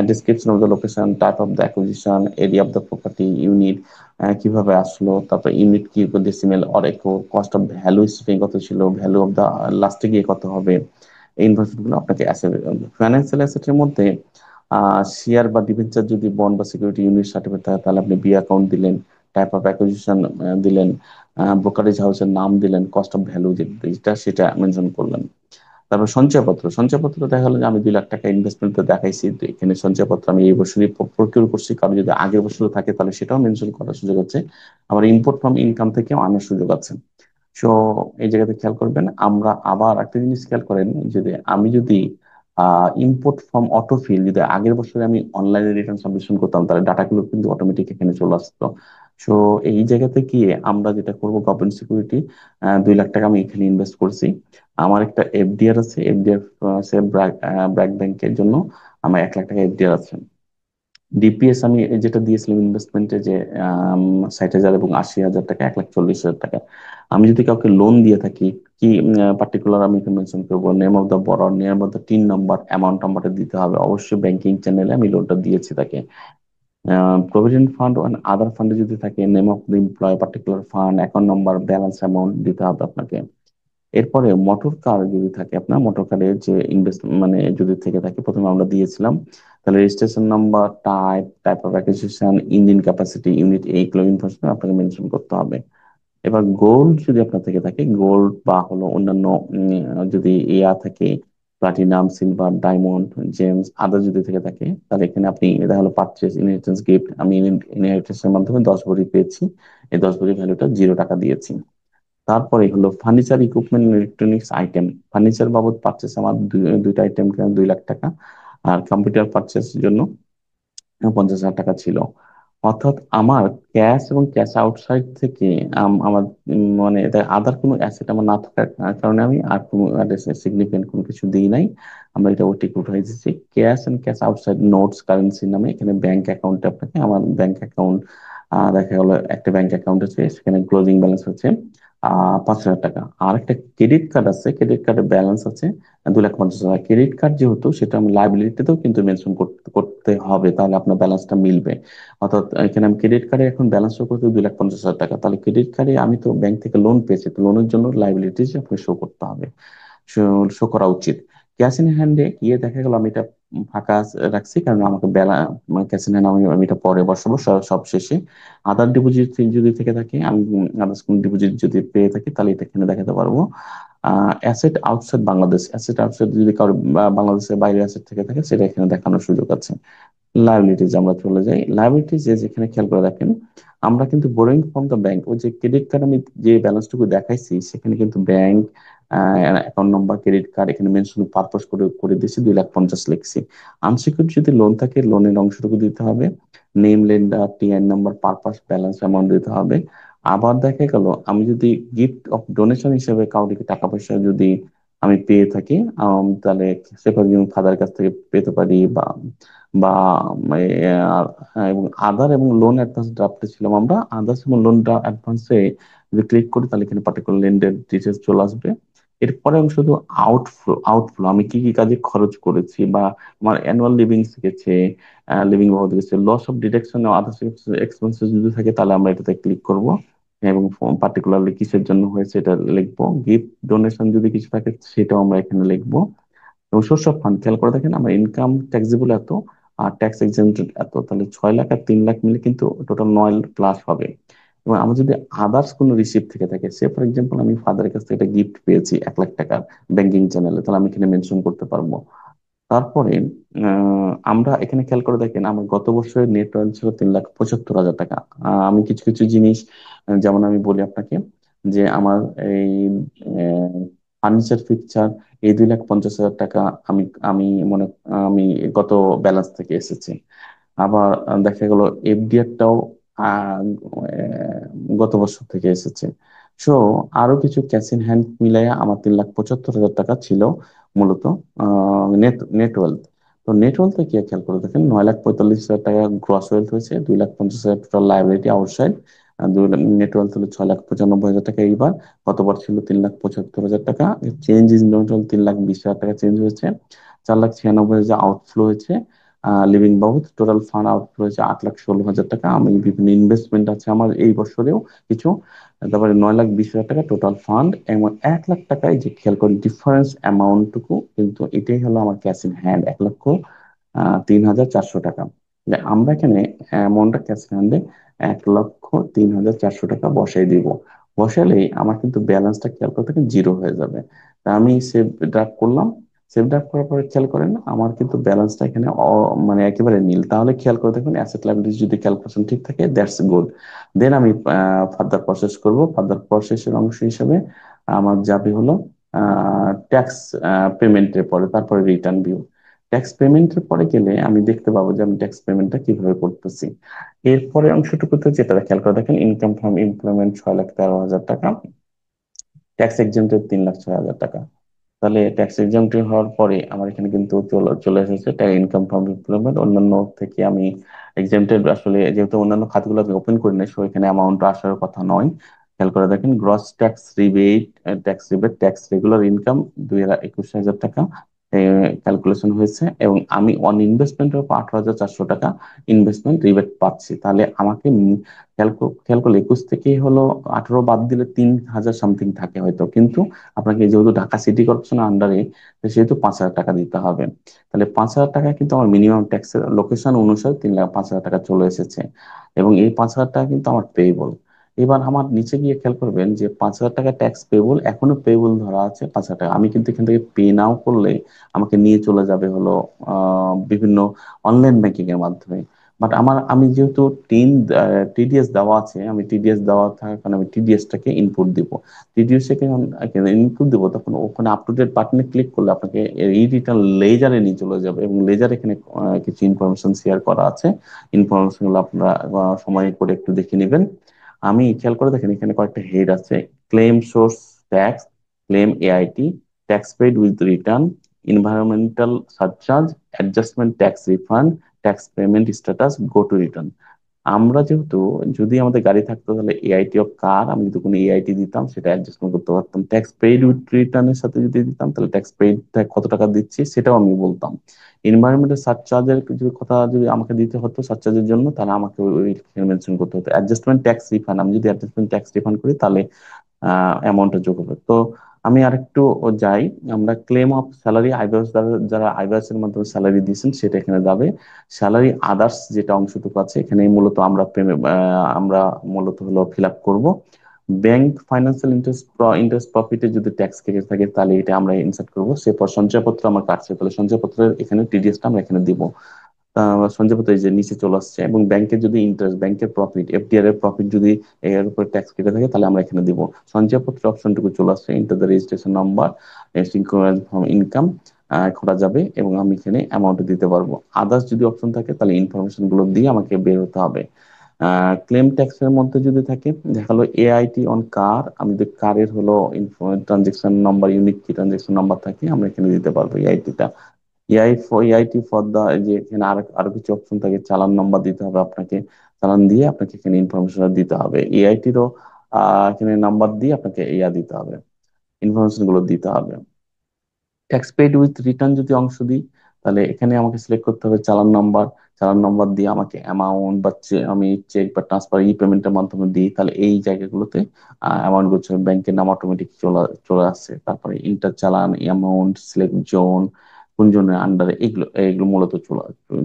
description of the location, type of the acquisition, area of the property, unit কিভাবে আসলো, তারপর ইউনিট কি, decimal or acre, cost of value spring কত ছিল, ভ্যালু অফ দ্য লাস্টে গিয়ে কত হবে, এই ইনফরমেশন গুলো আপনাকে অ্যাসেট। ফাইন্যান্সিয়াল অ্যাসেটের মধ্যে শেয়ার বা ডিবেঞ্চার, যদি বন্ড বা সিকিউরিটি ইউনিট সার্টিফিকেট থাকে তাহলে আপনি বি অ্যাকাউন্ট দিলেন, টাইপ অফ অ্যাকুইজিশন দিলেন, ব্রোকারেজ হাউসের নাম দিলেন, কস্ট অফ ভ্যালু যেটা সেটা মেনশন করলেন। তারপর সঞ্চয়পত্র, সঞ্চয়পত্র দেখা গেলো যে আমি 2,00,000 টাকা ইনভেস্টমেন্ট দেখাইছি, তো এখানে সঞ্চয়পত্র আমি এই বছরই প্রকিউর করছি, কারো যদি আগের বছর থাকে তাহলে সেটাও মেনশন করার সুযোগ আছে। আমার ইম্পোর্ট ফ্রম ইনকাম থেকেও আনার সুযোগ আছে। সো এই জায়গাতে খেয়াল করবেন। আমরা আবার একটা জিনিস খেয়াল করেন, আমি যদি ইম্পোর্ট ফ্রম অটোফিল যদি আগের বছরে আমি অনলাইনে রিটার্ন সাবমিশন করতাম, তাহলে ডাটাগুলো কিন্তু অটোমেটিক এখানে চলে আসতো। সো এই জায়গাতে গিয়ে আমরা যেটা করবো, গভর্নমেন্ট সিকিউরিটি 2 লাখ টাকা আমি এখানে ইনভেস্ট করছি। আমার একটা এফডিআর আছে, এফডিআর আছে ব্র্যাক ব্যাংকের জন্য আমার 1 লাখ টাকা এফডিআর আছে। ডিপিএস আমি এই যেটা দিয়েছিলাম ইনভেস্টমেন্টে, যে 60,000 এবং 80,000 টাকা, 1,40,000 টাকা। আমি যদি কাউকে লোন দিয়ে থাকি, কি পার্টিকুলার আমি মেনশন করবো, name of the borrower, name of the tin number, amount নাম্বারটা দিতে হবে অবশ্যই। ব্যাংকিং চ্যানেলে আমি লোনটা দিয়েছি তাকে। প্রভিডেন্ট ফান্ড ও আদার ফান্ডে যদি থাকে, name of the employ, particular fund, account number, balance, amount দিতে হবে আপনাকে। এরপরে মোটর কার যদি থাকে, আপনার মোটর কারে যে ইনভেস্ট মানে যদি থেকে থাকে, প্রথমে আমরা দিয়েছিলাম, তাহলে registration number, type, type of acquisition, engine capacity, unit, এইগুলো ইনফরমেশন আপনাকে মেনশন করতে হবে। এবার গোল্ড যদি আপনার থেকে থাকে, গোল্ড বা হলো অন্যান্য যদি ইয়া থাকে, প্লাটিনাম, সিলভার, ডায়মন্ড, জেমস, আদার যদি থেকে থাকে, তাহলে এখানে আপনি, এটা হলো পারচেস ইনহেরিটেন্স গিফট, আমি ইনহেরিটেন্সের মাধ্যমে 10 ভরি পেয়েছি, এই 10 ভরি ভ্যালুটা 0 টাকা দিয়েছি। তারপরে হলো furniture, equipment, electronics item. Furniture বাবদ পারচেস আমার দুইটা আইটেম 2 লাখ টাকা। আর কম্পিউটার পারচেসের জন্য 50,000 টাকা ছিল। অর্থাৎ আমার ক্যাশ এবং ক্যাশ আউটসাইড থেকে আমার মানে এটা আদার কোনো অ্যাসেট আমার না থাকার কারণে আমি আর কোনো সিগনিফিকেন্ট কোনো কিছু দিই নাই। আমরা এটা ওটিকে উঠাই দিচ্ছি। Cash and cash outside notes currency নামে এখানে ব্যাংক অ্যাকাউন্টে আপনাকে, আমার ব্যাংক অ্যাকাউন্ট দেখা গেলো একটা ব্যাংক অ্যাকাউন্ট আছে, সেখানে ক্লোজিং ব্যালেন্স হচ্ছে 5,000 টাকা। আর একটা ক্রেডিট কার্ড আছে, ক্রেডিট কার্ডের ব্যালেন্স আছে 2,50,000। ক্রেডিট কার্ড যেহেতু, সেটা আমি লাইবিলিটিতেও কিন্তু মেনশন করতে করতে হবে, তাহলে আপনার ব্যালেন্সটা মিলবে। অর্থাৎ এখানে আমি ক্রেডিট কার্ডে এখন ব্যালেন্স শো করতে 2,50,000 টাকা, তাহলে ক্রেডিট কার্ডে আমি তো ব্যাংক থেকে লোন পেয়েছি, তো লোনের জন্য লাইবিলিটিস আপনাকে শো করতে হবে, শো শো করা উচিত। ক্যাশ ইন হ্যান্ডে গিয়ে দেখা গেল আমি এটা ফাঁকা রাখছি, কারণ আমাকে ক্যাশ ইন হ্যান্ড আমি এটা পরে বসাবো সব শেষে। আদার ডিপোজিট যদি থেকে থাকে, আমি আদার্স কোন ডিপোজিট যদি পেয়ে থাকি, তাহলে এটা এখানে দেখাতে পারবো। Asset outside Bangladesh, asset outside যদি কারো বাংলাদেশের বাইরে অ্যাসেট থেকে থাকে, সেটা এখানে দেখানোর সুযোগ আছে। লায়াবিলিটিজ আমরা চলে যাই। লায়াবিলিটিজ যেখানে খেয়াল করে দেখেন, আমরা কিন্তু বোরিং ফ্রম দ্য ব্যাংক, ওই যে ক্রেডিট কার্ড আমি যে ব্যালেন্সটুকু দেখাইছি, সেখানে কিন্তু bank account number, credit card এখানে মেনশন পারপোজ করে করে দিয়েছি, 2,50,000 লিখছি। আনসিকিউর্ড যদি লোন থাকে, লোনের অংশটুকু দিতে হবে, name, lender, TIN number, purpose, balance, amount দিতে হবে। আবার দেখা গেল আমি যদি গিফট অফ ডোনেশন হিসেবে কাউকে টাকা পয়সা যদি আমি পেয়ে থাকি, তাহলে সে ফাদার কাছ থেকে পেতে পারি, বা বা এবং আদার এবং লোন অ্যাডভান্স ড্রাফটে ছিলাম আমরা, আদার্স এবং লোন অ্যাডভান্সে যদি ক্লিক করি, তাহলে এখানে পার্টিকুলার লেন্ডের ডিটেলস চলে আসবে। এরপরে আমি শুধু আউটফ্লো, আমি কি কি কাজে খরচ করেছি, বা আমার অ্যানুয়াল লিভিং গেছে, লিভিং বাবদ গেছে, loss of deduction others expenses যদি থাকে, তাহলে আমরা এটাতে ক্লিক করব এবং পার্টিকুলারলি কিসের জন্য হয়েছে এটা লিখবো। গিফট ডোনেশন যদি কিছু থাকে, সেটাও আমরা এখানে লিখবো। এবং সোর্স অফ ফান্ড খেয়াল করে দেখেন, আমার ইনকাম ট্যাক্সেবল এত, আর ট্যাক্স এক্সেম্পটেড এত, তাহলে 6 লাখ আর 3 লাখ মিলে কিন্তু টোটাল 9 প্লাস হবে। এবং আমার যদি আদার্স কোনো রিসিপ্ট থেকে থাকে, সে ফর এক্সাম্পল আমি ফাদারের কাছ থেকে একটা গিফট পেয়েছি 1 লাখ টাকার ব্যাংকিং চ্যানেলে, তাহলে আমি এখানে মেনশন করতে পারবো। তারপরে আমরা এখানে খেয়াল করে দেখেন, আমার গত বছরের নেট আর্ন ছিল 3,75,000 টাকা। আমি কিছু কিছু জিনিস, যেমন আমি বলি আপনাকে, যে আমার এই ফার্নিচার ফিকচার, এই 2,50,000 টাকা আমি আমি মনে আমি গত ব্যালেন্স থেকে এসেছে। আবার দেখা গেল এফডিআরটাও গত বছর থেকে এসেছে। সো আরো কিছু ক্যাশ ইন হ্যান্ড মিলাইয়া আমার 3,75,000 টাকা ছিল মূলত নেট নেট ওয়েলথ। তো নেট ওয়েলথে কি খেয়াল করে দেখেন, 9,45,000 টাকা গ্রস ওয়েলথ হয়েছে, 2,50,000 total liability outside, net wealth হলো 6,95,000 টাকা। এইবার গতবার ছিল 3,75,000 টাকা। চেঞ্জ ইন নেট ওয়েলথ 3,20,000 টাকা চেঞ্জ হয়েছে। 4,96,000 আউটফ্লো হয়েছে লিভিং বাবদ। টোটাল ফান্ড আউটফ্লো হয়েছে 8,16,000 টাকা। আমি বিভিন্ন ইনভেস্টমেন্ট আছে আমার এই বছরেও কিছু। তারপরে 9,20,000 টাকা টোটাল ফান্ড, এবং 1 লাখ টাকায় যে খেয়াল করেন ডিফারেন্স অ্যামাউন্টটুকু, কিন্তু এটাই হলো আমার ক্যাশ ইন হ্যান্ড, 1,03,400 টাকা। আমরা এখানে অ্যামাউন্টটা ক্যাশ ইন হ্যান্ডে 1,03,400 টাকা বসাই দিব। বসালেই আমার কিন্তু ব্যালেন্সটা খেয়াল করতে 0 হয়ে যাবে। তা আমি সেভ ড্রাফট করলাম। সেভ ড্রাফট করার পরে খেয়াল করেন আমার কিন্তু ব্যালেন্সটা এখানে মানে একেবারে নীল। তাহলে খেয়াল করে দেখবেন অ্যাসেট লাইবিলিটি যদি ক্যালকুলেশন ঠিক থাকে, দ্যাটস গুড। দেন আমি ফার্দার প্রসেস করব। ফার্দার প্রসেসের অংশ হিসেবে আমার যাবে হলো ট্যাক্স পেমেন্টের পরে, তারপরে রিটার্ন ভিউ। ট্যাক্স পেমেন্টের পরে গেলে আমি দেখতে পাবো যে আমি ট্যাক্স পেমেন্টটা কিভাবে করতেছি। এরপরে অংশটুকুতে যেটা খেয়াল করে দেখেন, ইনকাম ফ্রম এমপ্লয়মেন্ট 6,13,000 টাকা, ট্যাক্স এক্সেম্পটেড 3,06,000 টাকা। তাহলে ট্যাক্স এক্সামটিভ হওয়ার পরে আমার এখানে কিন্তু চলে চলে এসেছে ইনকাম ফ্রম এমপ্লয়মেন্ট। অন্যান্য থেকে আমি এক্সামটেড, আসলে যেহেতু অন্যান্য খাতগুলো আমি ওপেন করি নাই, সো এখানে অ্যামাউন্ট আসার কথা নয়। খেয়াল করে দেখেন, gross tax rebate, tax regular income 2,21,000 টাকা ক্যালকুলেশন হয়েছে, এবং আমি অন ইনভেস্টমেন্টের 18,400 টাকা ইনভেস্টমেন্ট রিবেট পাচ্ছি। তাহলে আমাকে খেয়াল করলে 21 থেকে হলো 18 বাদ দিলে 3,000 সামথিং থাকে হয়তো, কিন্তু আপনাকে যেহেতু ঢাকা সিটি কর্পোরেশনের আন্ডারে, সেহেতু 5,000 টাকা দিতে হবে। তাহলে 5,000 টাকা কিন্তু আমার মিনিমাম ট্যাক্সের লোকেশন অনুসারে 3,05,000 টাকা চলে এসেছে, এবং এই 5,000 টাকা কিন্তু আমার পেয়েবল। এবার আমার নিচে গিয়ে খেয়াল করবেন যে 5,000 টাকা ট্যাক্স পেয়েবল, এখনো পেয়েবল ধরা আছে 5,000 টাকা। আমি কিন্তু এখান থেকে পে নাও করলে আমাকে নিয়ে চলে যাবে হলো বিভিন্ন অনলাইন ব্যাংকিং এর মাধ্যমে। বাট আমি যেহেতু টিডিএস দেওয়া আছে, আমি টিডিএস দেওয়া থাকার কারণে আমি টিডিএস টাকে ইনপুট দিব। টিডিএস টাকে ইনপুট দিব, তখন ওখানে আপ টু ডেট বাটনে ক্লিক করলে আপনাকে এই রিটার্ন লেজারে নিয়ে চলে যাবে, এবং লেজার এখানে কিছু ইনফরমেশন শেয়ার করা আছে। ইনফরমেশন গুলো আপনারা সময় করে একটু দেখে নেবেন। আমি খেয়াল করে দেখেন, এখানে কয়েকটা হেড আছে: claim source tax, claim AIT, tax paid with return, environmental surcharge, adjustment tax refund, tax payment status, go to return. আমরা যেহেতু, যদি আমাদের গাড়ি থাকতো তাহলে এআইটি অফ কার, আমি যদি কোনো এআইটি দিতাম সেটা অ্যাডজাস্টমেন্ট করতে পারতাম। ট্যাক্স পেইড উইথ রিটার্নের সাথে যদি দিতাম তাহলে ট্যাক্স পেইড কত টাকা দিচ্ছি সেটাও আমি বলতাম। এনভায়রনমেন্টাল সারচার্জের কিছু কথা যদি আমাকে দিতে হতো সারচার্জের জন্য, তাহলে আমাকে ওই মেনশন করতে হতো। অ্যাডজাস্টমেন্ট ট্যাক্স রিফান্ড, আমি যদি অ্যাডজাস্টমেন্ট ট্যাক্স রিফান্ড করি তাহলে অ্যামাউন্টটা যোগ হবে। তো আমি আরেকটু যাই, আমরা ক্লেম অফ স্যালারি, আইবাস যারা আইবাস এর মাধ্যমে স্যালারি দিয়েছেন সেটা এখানে যাবে। স্যালারি আদার্স যেটা অংশটুকু আছে এখানে মূলত আমরা মূলত হলো ফিল আপ করবো। ব্যাংক ফাইন্যান্সিয়াল ইন্টারেস্ট প্রফিটে যদি ট্যাক্স কেটে থাকে তাহলে এটা আমরা ইনসার্ট করবো। সেরপর সঞ্চয়পত্র আমার কাটছে, তাহলে সঞ্চয়পত্রের এখানে টিডিএসটা আমরা এখানে দিব। সঞ্চয়পত্র এই যে নিচে চলে আসছে। এবং ব্যাংকের যদি ইন্টারেস্ট, ব্যাংকের প্রফিট, এফডিআর এর প্রফিট যদি এর উপর ট্যাক্স কেটে থাকে তাহলে আমরা এখানে দিব। সঞ্চয়পত্র অপশনটুকু চলে আসছে, enter the registration number, from income খোলা যাবে, এবং আমি এখানে অ্যামাউন্ট দিতে পারবো। আদার্স যদি অপশন থাকে তাহলে ইনফরমেশন গুলো দিয়ে আমাকে বের হতে হবে। ক্লেম ট্যাক্সের মধ্যে যদি থাকে, দেখালো এআইটি অন কার, আমি যদি কারের হলো ট্রানজেকশন নাম্বার, ইউনিক কি ট্রানজেকশন নাম্বার থাকে আমরা এখানে দিতে পারবো এআইটিটা। এআইটি ফর দা, যে এখানে আরো কিছু অপশন থাকে, চালান নাম্বার দিতে হবে আপনাকে, চালান দিয়ে আপনাকে এখানে ইনফরমেশন দিতে হবে। এআইটিরও এখানে নাম্বার দিয়ে আপনাকে দিতে হবে, ইনফরমেশন গুলো দিতে হবে। ট্যাক্স পেইড উইথ রিটার্ন যদি অংশ দিই, তাহলে এখানে আমাকে সিলেক্ট করতে হবে চালান নাম্বার। চালান নাম্বার দিয়ে আমাকে অ্যামাউন্ট বা আমি চেক বা ট্রান্সফার ই পেমেন্টের মাধ্যমে দিই, তাহলে এই জায়গাগুলোতে অ্যামাউন্ট গুলো ব্যাংকের নাম অটোমেটিক চলে চলে আসছে। তারপরে ইন্টার চালান, অ্যামাউন্ট, সিলেক্ট জোন, কোন জনের আন্ডারে, এগুলো এগুলো মূলত চলে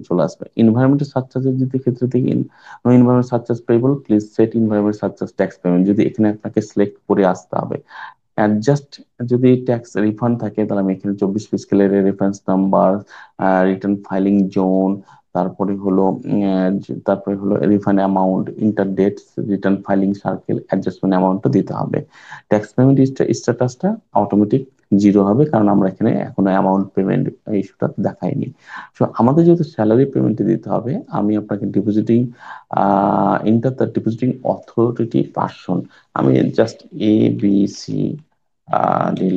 চলে আসবে। এনভায়রনমেন্টাল সারচার্জের যদি ক্ষেত্রে দেখি, environment surcharge payable, please set environment surcharge tax payment, যদি এখানে আপনাকে সিলেক্ট করে আসতে হবে। অ্যাডজাস্ট যদি ট্যাক্স রিফান্ড থাকে তাহলে আমি এখানে 24 স্কেলের reference number, return filing zone, তারপরে হলো তারপরে হলো refund amount, inter date, return filing circle, adjustment অ্যামাউন্টটা দিতে হবে। ট্যাক্স পেমেন্ট স্ট্যাটাসটা অটোমেটিক জিরো হবে, কারণ আমরা এখানে এখনো অ্যামাউন্ট পেমেন্ট ইস্যুটা দেখাইনি। তো আমাদের যেহেতু স্যালারি পেমেন্টে দিতে হবে, আমি আপনাকে depositing enter the depositing authority person, আমি জাস্ট ABC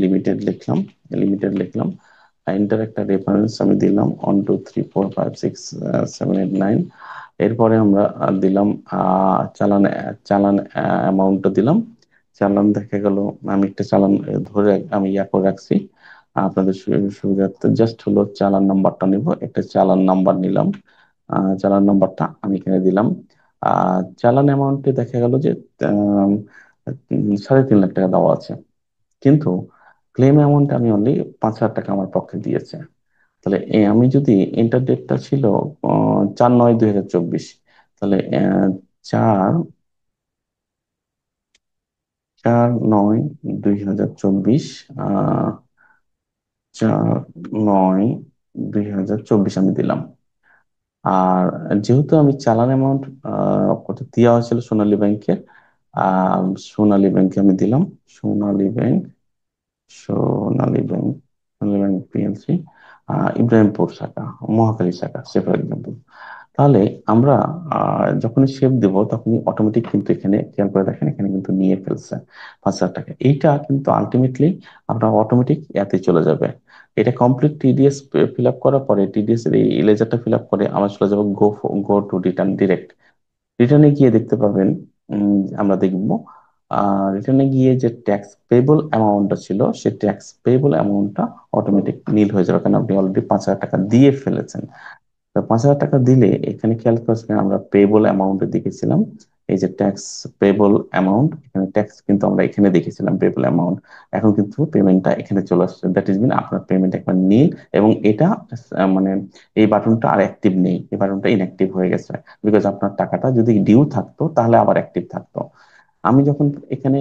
লিমিটেড লিখলাম, ইন্টার একটা রেফারেন্স আমি দিলাম 1 2 3 4 5 6 7 8 9। এরপরে আমরা দিলাম চালান, চালান অ্যামাউন্টটা দিলাম। চালান দেখা গেল, আমি একটা চালান ধরে আমি করে রাখছি আপনাদের সুবিধার্থে। জাস্ট হলো চালান নাম্বারটা নিব, একটা চালান নাম্বার নিলাম। চালান নাম্বারটা আমি এখানে দিলাম। চালান অ্যামাউন্টে দেখা গেল যে আহ, 3.5 লাখ টাকা দেওয়া আছে, কিন্তু ক্লেম অ্যামাউন্ট আমি অনলি 5,000 টাকা আমার পক্ষে দিয়েছে। তাহলে আমি যদি এন্টার ডেটটা ছিল 4/9/2024, তাহলে 4/9/2024, 4/9/2024 আমি দিলাম। আর যেহেতু আমি চালান অ্যামাউন্ট কত দেওয়া হয়েছিল সোনালী ব্যাংকে, আহ সোনালী ব্যাংকে আমি দিলাম। সোনালী ব্যাংক, সোনালী ব্যাংক, সোনালী ব্যাংক PLC। ইব্রাহিমপুর শাখা, মহাখালী শাখা, সে ফর এক্সাম্পল। তাহলে আমরা যখনই শেপ দেব তখনই অটোমেটিক কিন্তু এখানে খেয়াল করে দেখেন, এখানে কিন্তু নিয়ে ফেলছে 5,000 টাকা। এইটা কিন্তু আলটিমেটলি আপনার অটোমেটিক এতে চলে যাবে। এটা কমপ্লিট টিডিএস ফিল আপ করার পরে, টিডিএস এর এই লেজারটা ফিল আপ করে আমরা চলে যাবো গো টু রিটার্ন ডিরেক্ট। রিটার্নে গিয়ে দেখতে পাবেন, আমরা দেখব রিটার্নে গিয়ে যে ট্যাক্স পেবল অ্যামাউন্টটা ছিল, সেই ট্যাক্স পেবল অ্যামাউন্টটা অটোমেটিক নীল হয়ে যাবে, কারণ আপনি অলরেডি 5,000 টাকা দিয়ে ফেলেছেন। তো 5,000 টাকা দিলে এখানে খেয়াল করছেন আমরা পেবল অ্যামাউন্টে দেখেছিলাম, এই যে ট্যাক্স পেবল অ্যামাউন্ট, এখানে ট্যাক্স কিন্তু আমরা এখানে দেখেছিলাম পেবল অ্যামাউন্ট। এখন কিন্তু পেমেন্টটা এখানে চলে আসছে, দ্যাট ইজ মিন আপনার পেমেন্ট একবার নীল। এবং এটা মানে এই বাটনটা আর অ্যাক্টিভ নেই, এই বাটনটা ইনঅ্যাক্টিভ হয়ে গেছে। বিকজ আপনার টাকাটা যদি ডিউ থাকতো তাহলে আবার অ্যাক্টিভ থাকতো। আমি যখন এখানে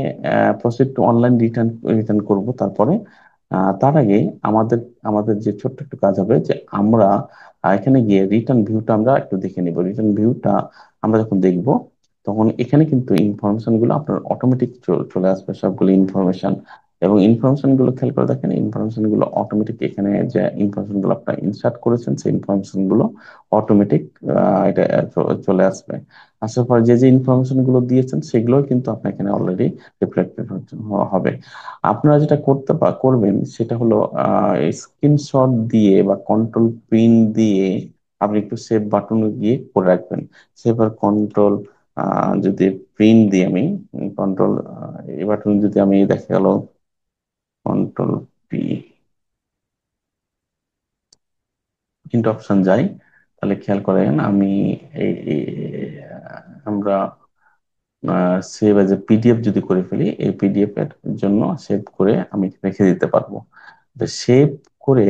proceed to online return return করব, তারপরে তার আগে আমাদের আমাদের যে ছোট্ট একটু কাজ হবে যে আমরা এখানে গিয়ে রিটার্ন ভিউটা আমরা একটু দেখে নিব। রিটার্ন ভিউটা আমরা যখন দেখব তখন এখানে কিন্তু ইনফরমেশন গুলো আপনার অটোমেটিক চলে আসবে, সবগুলো ইনফরমেশন। এবং ইনফরমেশন গুলো খেয়াল করে দেখেন, ইনফরমেশন গুলো অটোমেটিক এখানে যে ইনফরমেশন গুলো আপনার ইনসার্ট করেছেন সেই ইনফরমেশন গুলো অটোমেটিক এটা চলে আসবে। আসার পর যে যে ইনফরমেশন গুলো দিয়েছেন সেগুলো কিন্তু আপনার এখানে অলরেডি রিফ্লেক্টেড হবে। আপনারা যেটা করবেন সেটা হলো স্ক্রিনশট দিয়ে বা কন্ট্রোল প্রিন্ট দিয়ে আপনি একটু সেভ বাটনে গিয়ে করে রাখবেন। সেভ আর কন্ট্রোল যদি প্রিন্ট দিই আমি, কন্ট্রোল এই বাটন যদি আমি দেখা গেল কন্ট্রোল পি প্রিন্ট অপশন যাই, তাহলে খেয়াল করেন আমি আমরা সেভ এজ এ পিডিএফ যদি করে ফেলি, এই পিডিএফ এর জন্য সেভ করে আমি রেখে দিতে পারবো। সেভ করে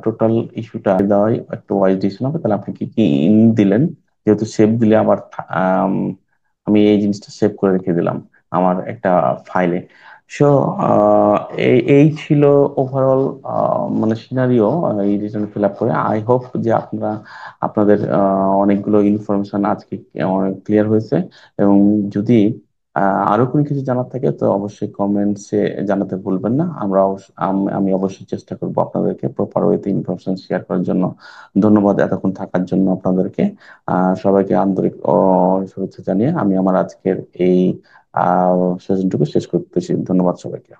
টোটাল ইস্যুটা দেওয়াই একটা ওয়াইজ ডিসিশন হবে। তাহলে আপনি কি কি ইন দিলেন, যেহেতু সেভ দিলে আবার আম, আমি এই জিনিসটা সেভ করে রেখে দিলাম আমার একটা ফাইলে। সো এই এই ছিল ওভারঅল মানে সিনারিও এই রিটার্ন ফিল আপ করে। আই হোপ যে আপনারা আপনাদের অনেকগুলো ইনফরমেশন আজকে অনেক ক্লিয়ার হয়েছে। এবং যদি আরো কোনো কিছু জানার থাকে তো অবশ্যই কমেন্টসে জানাতে ভুলবেন না। আমি অবশ্যই চেষ্টা করবো আপনাদেরকে প্রপার ওয়েতে ইনফরমেশন শেয়ার করার জন্য। ধন্যবাদ এতক্ষণ থাকার জন্য আপনাদেরকে। সবাইকে আন্তরিক শুভেচ্ছা জানিয়ে আমি আমার আজকের এই সেশনটুকু শেষ করতেছি। ধন্যবাদ সবাইকে।